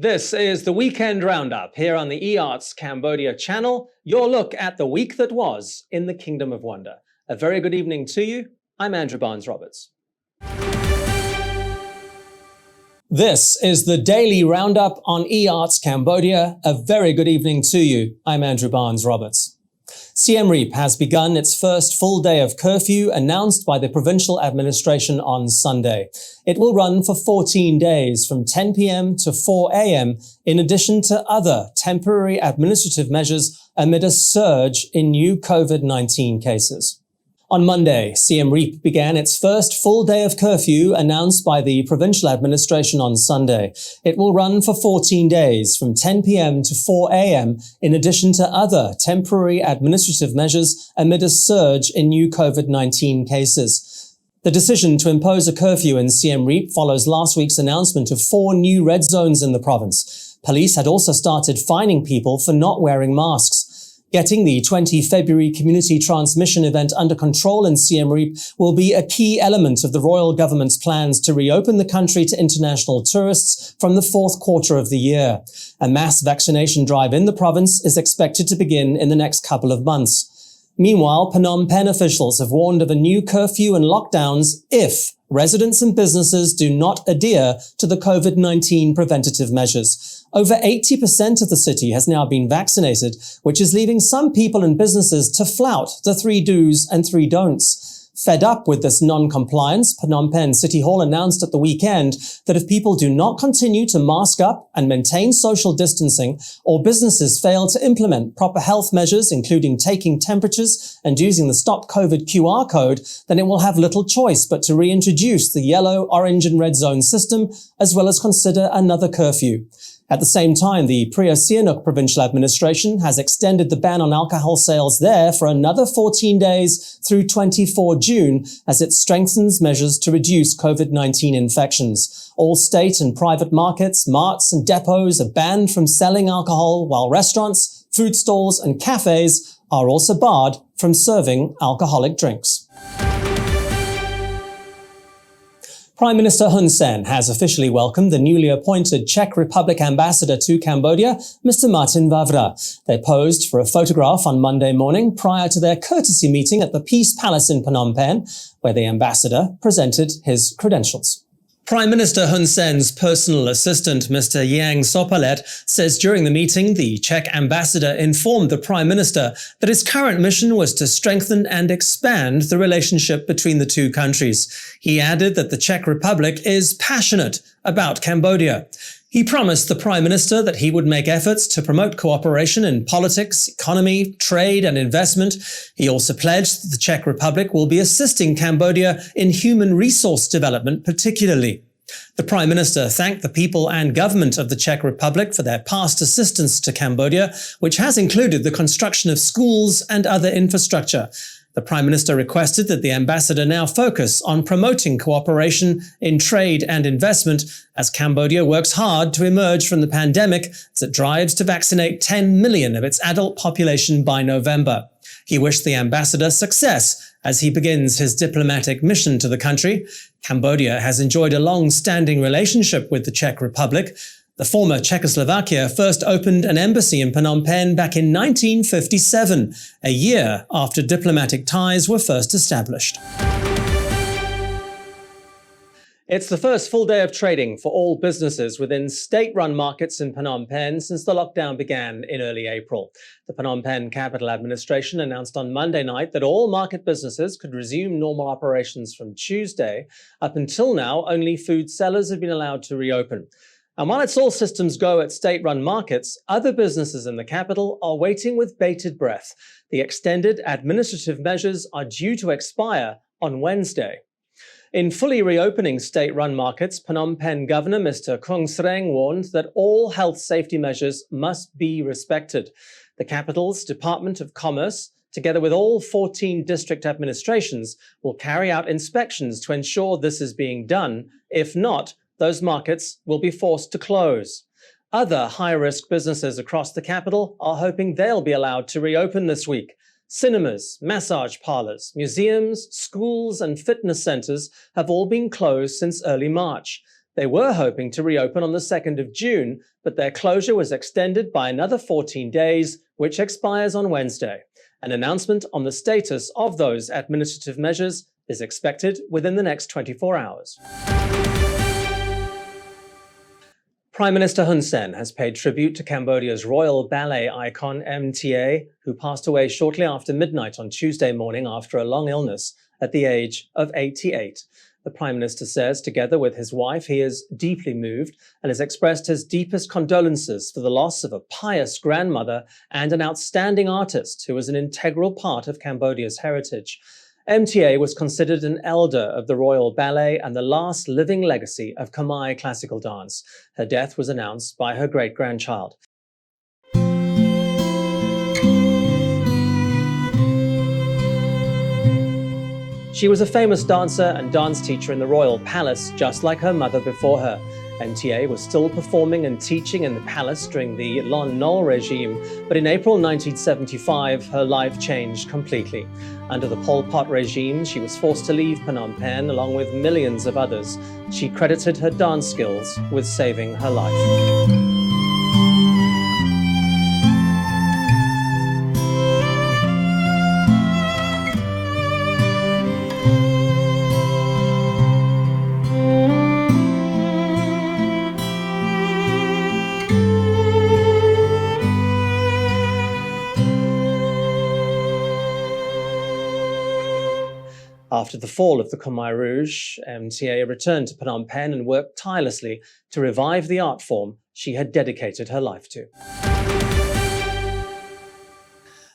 This is the Weekend Roundup here on the EAC Cambodia channel, your look at the week that was in the Kingdom of Wonder. A very good evening to you. I'm Andrew Barnes-Roberts. This is the Daily Roundup on EAC Cambodia. A very good evening to you. I'm Andrew Barnes-Roberts. Siem Reap has begun its first full day of curfew announced by the provincial administration on Sunday. It will run for 14 days from 10 p.m. to 4 a.m. in addition to other temporary administrative measures amid a surge in new COVID-19 cases. On Monday, Siem Reap began its first full day of curfew announced by the provincial administration on Sunday. It will run for 14 days from 10 p.m. to 4 a.m. in addition to other temporary administrative measures amid a surge in new COVID-19 cases. The decision to impose a curfew in Siem Reap follows last week's announcement of 4 new red zones in the province. Police had also started fining people for not wearing masks. Getting the 20 February community transmission event under control in Siem Reap will be a key element of the royal government's plans to reopen the country to international tourists from the fourth quarter of the year. A mass vaccination drive in the province is expected to begin in the next couple of months. Meanwhile, Phnom Penh officials have warned of a new curfew and lockdowns if residents and businesses do not adhere to the COVID-19 preventative measures. Over 80% of the city has now been vaccinated, which is leaving some people and businesses to flout the 3 do's and 3 don'ts. Fed up with this non-compliance, Phnom Penh City Hall announced at the weekend that if people do not continue to mask up and maintain social distancing, or businesses fail to implement proper health measures, including taking temperatures and using the Stop COVID QR code, then it will have little choice but to reintroduce the yellow, orange and red zone system, as well as consider another curfew. At the same time, the Phria Sihanouk provincial administration has extended the ban on alcohol sales there for another 14 days through 24 June as it strengthens measures to reduce COVID-19 infections. All state and private markets, marts and depots are banned from selling alcohol, while restaurants, food stalls and cafes are also barred from serving alcoholic drinks. Prime Minister Hun Sen has officially welcomed the newly appointed Czech Republic ambassador to Cambodia, Mr. Martin Vavra. They posed for a photograph on Monday morning prior to their courtesy meeting at the Peace Palace in Phnom Penh, where the ambassador presented his credentials. Prime Minister Hun Sen's personal assistant, Mr. Yang Sopalet, says during the meeting, the Czech ambassador informed the Prime Minister that his current mission was to strengthen and expand the relationship between the two countries. He added that the Czech Republic is passionate about Cambodia. He promised the Prime Minister that he would make efforts to promote cooperation in politics, economy, trade and investment. He also pledged that the Czech Republic will be assisting Cambodia in human resource development particularly. The Prime Minister thanked the people and government of the Czech Republic for their past assistance to Cambodia, which has included the construction of schools and other infrastructure. The Prime Minister requested that the ambassador now focus on promoting cooperation in trade and investment as Cambodia works hard to emerge from the pandemic as it drives to vaccinate 10 million of its adult population by November. He wished the ambassador success as he begins his diplomatic mission to the country. Cambodia has enjoyed a long-standing relationship with the Czech Republic. The former Czechoslovakia first opened an embassy in Phnom Penh back in 1957, a year after diplomatic ties were first established. It's the first full day of trading for all businesses within state-run markets in Phnom Penh since the lockdown began in early April. The Phnom Penh Capital Administration announced on Monday night that all market businesses could resume normal operations from Tuesday. Up until now, only food sellers have been allowed to reopen. And while it's all systems go at state-run markets, other businesses in the capital are waiting with bated breath. The extended administrative measures are due to expire on Wednesday. In fully reopening state-run markets, Phnom Penh Governor Mr. Kung Sreng warned that all health safety measures must be respected. The capital's Department of Commerce, together with all 14 district administrations, will carry out inspections to ensure this is being done. If not, those markets will be forced to close. Other high-risk businesses across the capital are hoping they'll be allowed to reopen this week. Cinemas, massage parlors, museums, schools and fitness centers have all been closed since early March. They were hoping to reopen on the 2nd of June, but their closure was extended by another 14 days, which expires on Wednesday. An announcement on the status of those administrative measures is expected within the next 24 hours. Prime Minister Hun Sen has paid tribute to Cambodia's royal ballet icon MTA, who passed away shortly after midnight on Tuesday morning after a long illness at the age of 88. The Prime Minister says, together with his wife, he is deeply moved and has expressed his deepest condolences for the loss of a pious grandmother and an outstanding artist who was an integral part of Cambodia's heritage. MTA was considered an elder of the royal ballet and the last living legacy of Khmer classical dance. Her death was announced by her great-grandchild. She was a famous dancer and dance teacher in the royal palace, just like her mother before her. MTA was still performing and teaching in the palace during the Lon Nol regime, but in April 1975, her life changed completely. Under the Pol Pot regime, she was forced to leave Phnom Penh along with millions of others. She credited her dance skills with saving her life. After the fall of the Khmer Rouge, MTA returned to Phnom Penh and worked tirelessly to revive the art form she had dedicated her life to.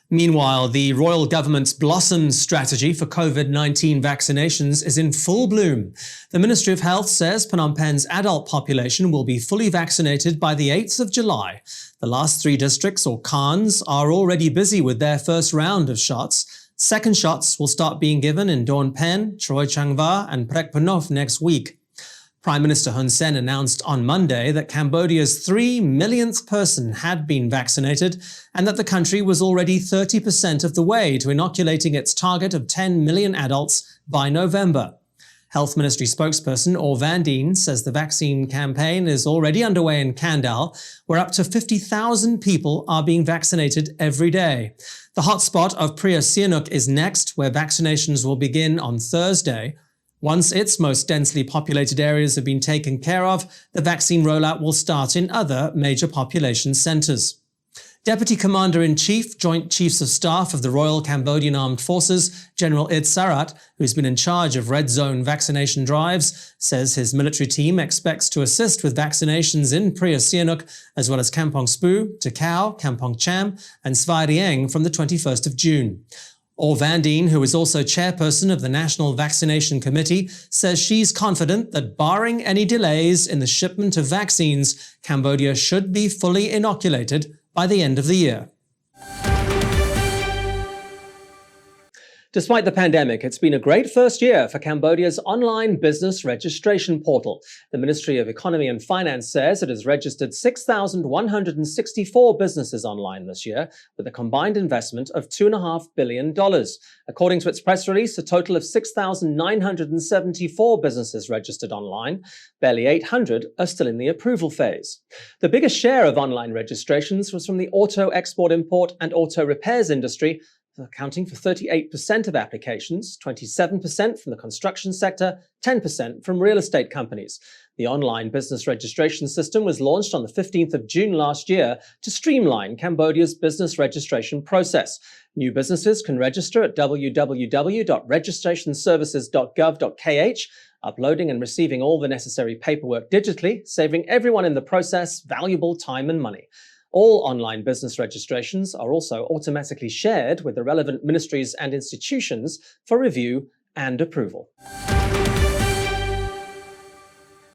Meanwhile, the royal government's Blossom strategy for COVID-19 vaccinations is in full bloom. The Ministry of Health says Phnom Penh's adult population will be fully vaccinated by the 8th of July. The last 3 districts, or khans, are already busy with their first round of shots. Second shots will start being given in Dorn Pen, Troy Changva and Prek Phnom next week. Prime Minister Hun Sen announced on Monday that Cambodia's 3 millionth person had been vaccinated and that the country was already 30% of the way to inoculating its target of 10 million adults by November. Health Ministry spokesperson Or Van Dien says the vaccine campaign is already underway in Kandal, where up to 50,000 people are being vaccinated every day. The hotspot of Pria Sihanouk is next, where vaccinations will begin on Thursday. Once its most densely populated areas have been taken care of, the vaccine rollout will start in other major population centres. Deputy Commander-in-Chief, Joint Chiefs of Staff of the Royal Cambodian Armed Forces, General Id Sarat, who's been in charge of red zone vaccination drives, says his military team expects to assist with vaccinations in Pria Sihanouk, as well as Kampong Spu, Takao, Kampong Cham, and Svai Rieng from the 21st of June. Or Van Dien, who is also chairperson of the National Vaccination Committee, says she's confident that barring any delays in the shipment of vaccines, Cambodia should be fully inoculated by the end of the year. Despite the pandemic, it's been a great first year for Cambodia's online business registration portal. The Ministry of Economy and Finance says it has registered 6,164 businesses online this year, with a combined investment of $2.5 billion. According to its press release, a total of 6,974 businesses registered online. Barely 800 are still in the approval phase. The biggest share of online registrations was from the auto export-import and auto repairs industry, accounting for 38% of applications, 27% from the construction sector, 10% from real estate companies. The online business registration system was launched on the 15th of June last year to streamline Cambodia's business registration process. New businesses can register at www.registrationservices.gov.kh, uploading and receiving all the necessary paperwork digitally, saving everyone in the process valuable time and money. All online business registrations are also automatically shared with the relevant ministries and institutions for review and approval.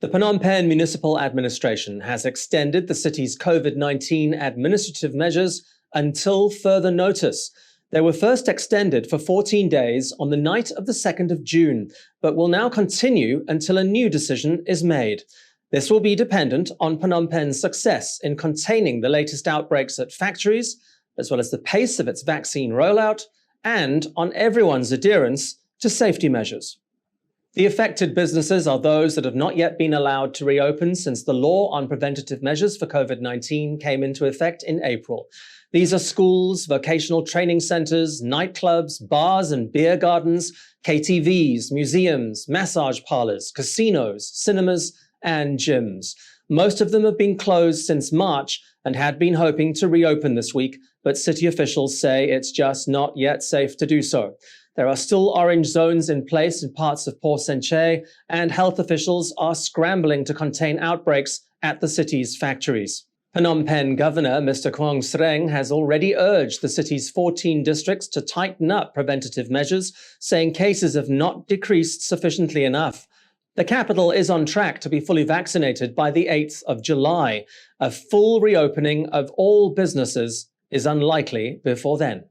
The Phnom Penh Municipal Administration has extended the city's COVID-19 administrative measures until further notice. They were first extended for 14 days on the night of the 2nd of June, but will now continue until a new decision is made. This will be dependent on Phnom Penh's success in containing the latest outbreaks at factories, as well as the pace of its vaccine rollout, and on everyone's adherence to safety measures. The affected businesses are those that have not yet been allowed to reopen since the law on preventative measures for COVID-19 came into effect in April. These are schools, vocational training centers, nightclubs, bars and beer gardens, KTVs, museums, massage parlors, casinos, cinemas, and gyms. Most of them have been closed since March and had been hoping to reopen this week, but city officials say it's just not yet safe to do so. There are still orange zones in place in parts of Port Saint-Che, and health officials are scrambling to contain outbreaks at the city's factories. Phnom Penh Governor Mr. Quang Sreng has already urged the city's 14 districts to tighten up preventative measures, saying cases have not decreased sufficiently enough. The capital is on track to be fully vaccinated by the 8th of July. A full reopening of all businesses is unlikely before then.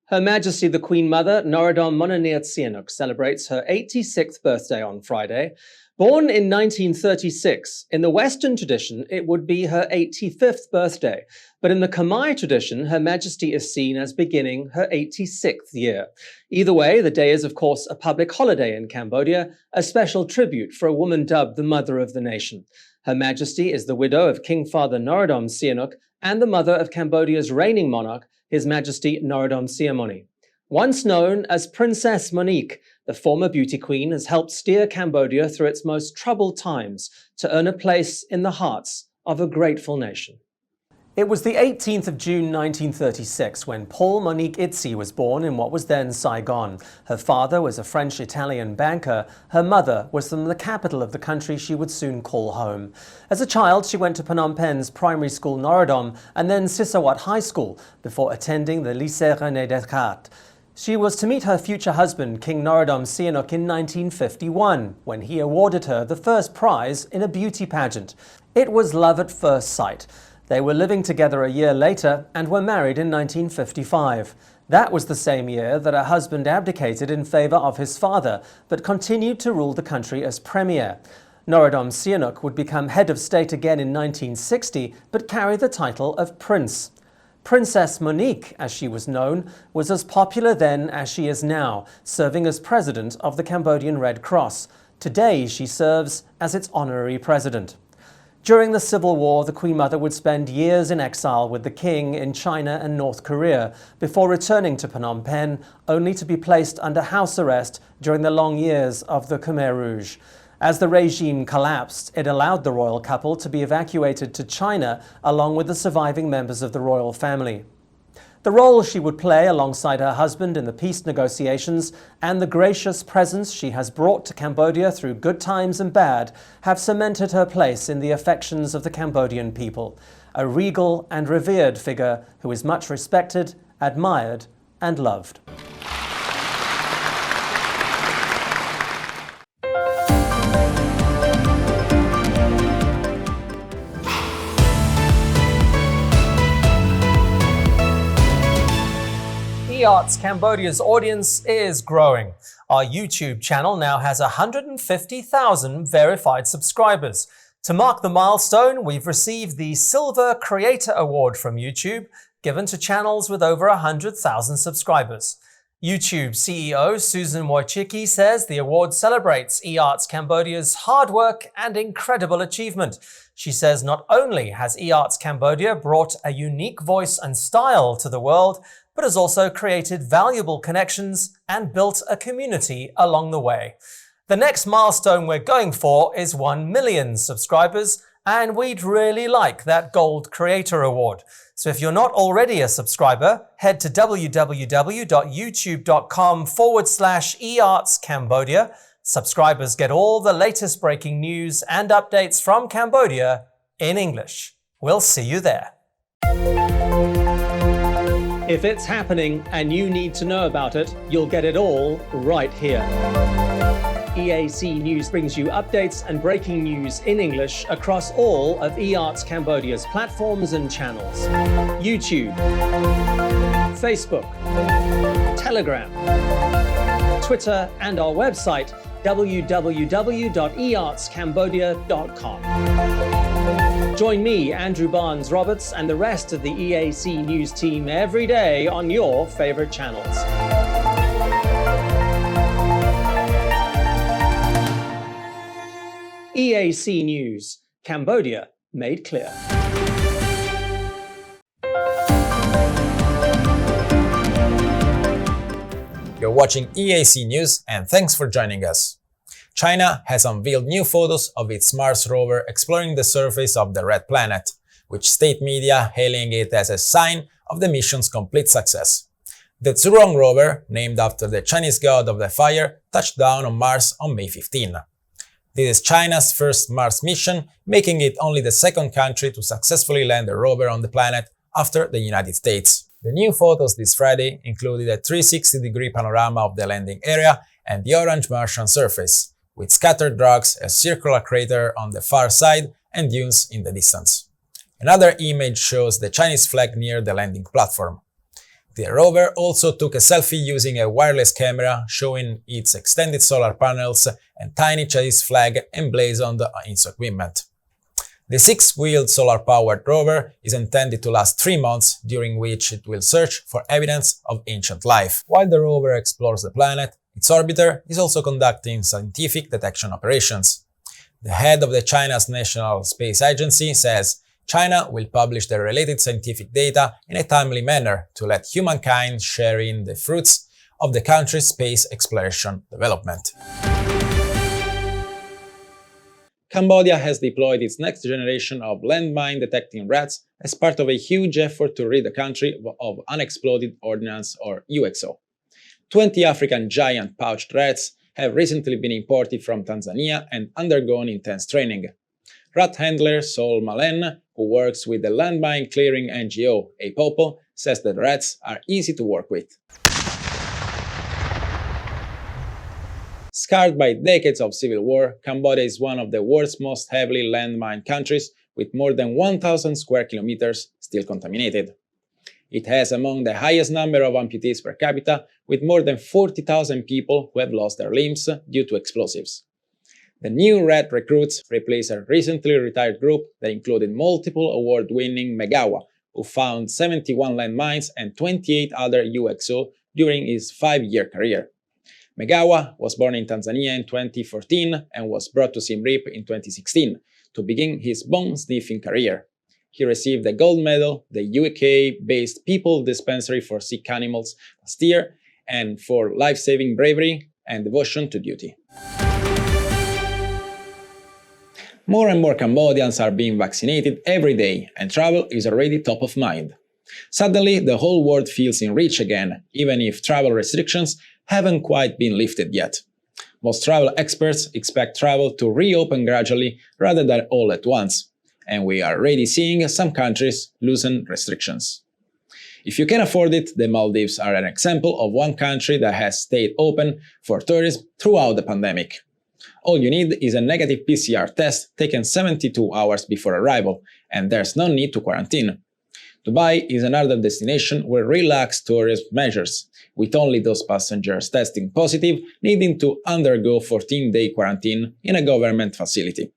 Her Majesty the Queen Mother, Norodom Mononir Sihanouk, celebrates her 86th birthday on Friday. Born in 1936, in the Western tradition, it would be her 85th birthday. But in the Khmer tradition, Her Majesty is seen as beginning her 86th year. Either way, the day is, of course, a public holiday in Cambodia, a special tribute for a woman dubbed the Mother of the Nation. Her Majesty is the widow of King Father Norodom Sihanouk and the mother of Cambodia's reigning monarch, His Majesty Norodom Sihamoni. Once known as Princess Monique, the former beauty queen has helped steer Cambodia through its most troubled times to earn a place in the hearts of a grateful nation. It was the 18th of June 1936 when Paul Monique Itzy was born in what was then Saigon. Her father was a French-Italian banker. Her mother was from the capital of the country she would soon call home. As a child, she went to Phnom Penh's primary school Norodom and then Sisawat High School before attending the Lycée René Descartes. She was to meet her future husband, King Norodom Sihanouk, in 1951, when he awarded her the first prize in a beauty pageant. It was love at first sight. They were living together a year later and were married in 1955. That was the same year that her husband abdicated in favor of his father, but continued to rule the country as premier. Norodom Sihanouk would become head of state again in 1960, but carry the title of Prince. Princess Monique, as she was known, was as popular then as she is now, serving as president of the Cambodian Red Cross. Today, she serves as its honorary president. During the Civil War, the Queen Mother would spend years in exile with the King in China and North Korea, before returning to Phnom Penh, only to be placed under house arrest during the long years of the Khmer Rouge. As the regime collapsed, it allowed the royal couple to be evacuated to China, along with the surviving members of the royal family. The role she would play alongside her husband in the peace negotiations and the gracious presence she has brought to Cambodia through good times and bad have cemented her place in the affections of the Cambodian people, a regal and revered figure who is much respected, admired, and loved. EAC Cambodia's audience is growing. Our YouTube channel now has 150,000 verified subscribers. To mark the milestone, we've received the Silver Creator Award from YouTube, given to channels with over 100,000 subscribers. YouTube CEO Susan Wojcicki says the award celebrates EAC Cambodia's hard work and incredible achievement. She says not only has EAC Cambodia brought a unique voice and style to the world, but has also created valuable connections and built a community along the way. The next milestone we're going for is 1 million subscribers, and we'd really like that Gold Creator Award. So if you're not already a subscriber, head to www.youtube.com/EAC Cambodia. Subscribers get all the latest breaking news and updates from Cambodia in English. We'll see you there. If it's happening and you need to know about it, you'll get it all right here. EAC News brings you updates and breaking news in English across all of EAC Cambodia's platforms and channels. YouTube, Facebook, Telegram, Twitter, and our website, www.eaccambodia.com. Join me, Andrew Barnes-Roberts, and the rest of the EAC News team every day on your favorite channels. EAC News, Cambodia made clear. You're watching EAC News and thanks for joining us. China has unveiled new photos of its Mars rover exploring the surface of the Red Planet, which state media hailing it as a sign of the mission's complete success. The Staterun rover, named after the Chinese god of the fire, touched down on Mars on May 15. This is China's first Mars mission, making it only the second country to successfully land a rover on the planet after the United States. The new photos this Friday included a 360-degree panorama of the landing area and the orange Martian surface, with scattered rocks, a circular crater on the far side, and dunes in the distance. Another image shows the Chinese flag near the landing platform. The rover also took a selfie using a wireless camera, showing its extended solar panels and tiny Chinese flag emblazoned on its equipment. The 6-wheeled solar-powered rover is intended to last 3 months, during which it will search for evidence of ancient life. While the rover explores the planet, its orbiter is also conducting scientific detection operations. The head of the China's National Space Agency says China will publish the related scientific data in a timely manner to let humankind share in the fruits of the country's space exploration development. Cambodia has deployed its next generation of landmine-detecting rats as part of a huge effort to rid the country of unexploded ordnance, or UXO. 20 African giant pouched rats have recently been imported from Tanzania and undergone intense training. Rat handler Sol Malen, who works with the landmine clearing NGO APOPO, says that rats are easy to work with. Scarred by decades of civil war, Cambodia is one of the world's most heavily landmined countries, with more than 1,000 square kilometers still contaminated. It has among the highest number of amputees per capita, with more than 40,000 people who have lost their limbs due to explosives. The new rat recruits replace a recently retired group that included multiple award-winning Megawa, who found 71 landmines and 28 other UXO during his 5-year career. Megawa was born in Tanzania in 2014 and was brought to Siem Reap in 2016 to begin his bone-sniffing career. He received a gold medal, the UK-based People Dispensary for Sick Animals last year, and for life-saving bravery and devotion to duty. More and more Cambodians are being vaccinated every day, and travel is already top of mind. Suddenly, the whole world feels in reach again, even if travel restrictions haven't quite been lifted yet. Most travel experts expect travel to reopen gradually rather than all at once, and we are already seeing some countries loosen restrictions. If you can afford it, the Maldives are an example of one country that has stayed open for tourism throughout the pandemic. All you need is a negative PCR test taken 72 hours before arrival, and there's no need to quarantine. Dubai is another destination where relaxed tourism measures, with only those passengers testing positive needing to undergo 14-day quarantine in a government facility.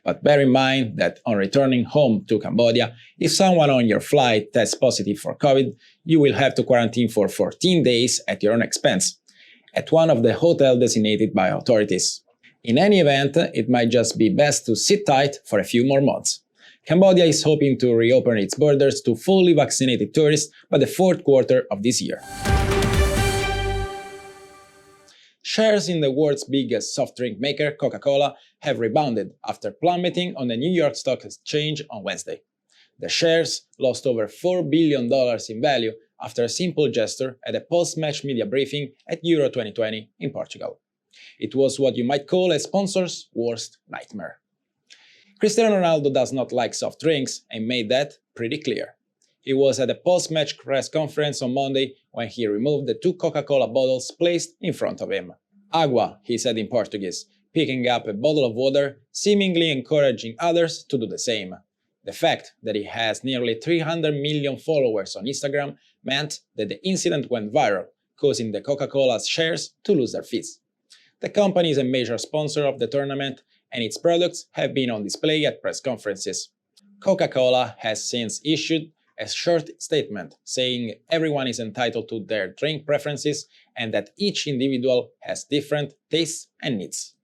But bear in mind that on returning home to Cambodia, if someone on your flight tests positive for COVID, you will have to quarantine for 14 days at your own expense, at one of the hotels designated by authorities. In any event, it might just be best to sit tight for a few more months. Cambodia is hoping to reopen its borders to fully vaccinated tourists by the 4th quarter of this year. Shares in the world's biggest soft drink maker, CocaCola, have rebounded after plummeting on the New York Stock Exchange on Wednesday. The shares lost over $4 billion in value after a simple gesture at a post-match media briefing at Euro 2020 in Portugal. It was what you might call a sponsor's worst nightmare. Cristiano Ronaldo does not like soft drinks and made that pretty clear. He was at a post-match press conference on Monday when he removed the 2 Coca-Cola bottles placed in front of him. Agua, he said in Portuguese, picking up a bottle of water, seemingly encouraging others to do the same. The fact that he has nearly 300 million followers on Instagram meant that the incident went viral, causing the Coca-Cola's shares to lose their fees. The company is a major sponsor of the tournament, and its products have been on display at press conferences. Coca-Cola has since issued a short statement saying everyone is entitled to their drink preferences and that each individual has different tastes and needs.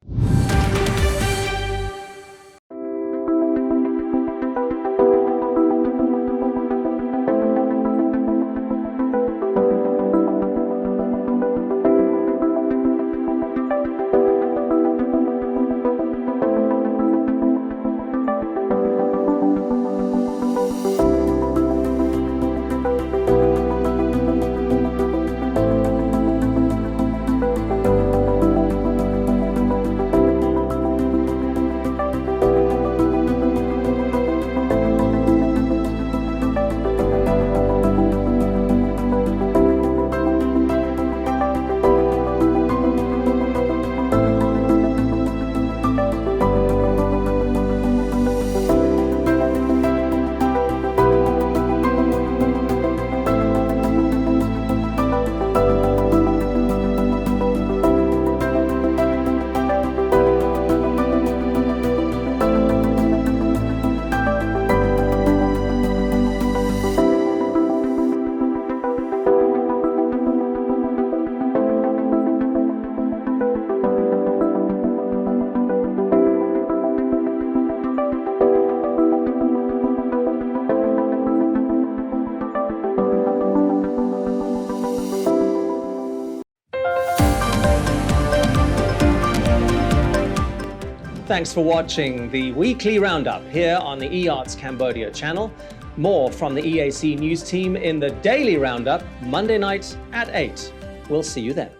Thanks for watching the weekly roundup here on the EARTS Cambodia channel. More from the EAC news team in the Daily Roundup, Monday night at 8. We'll see you then.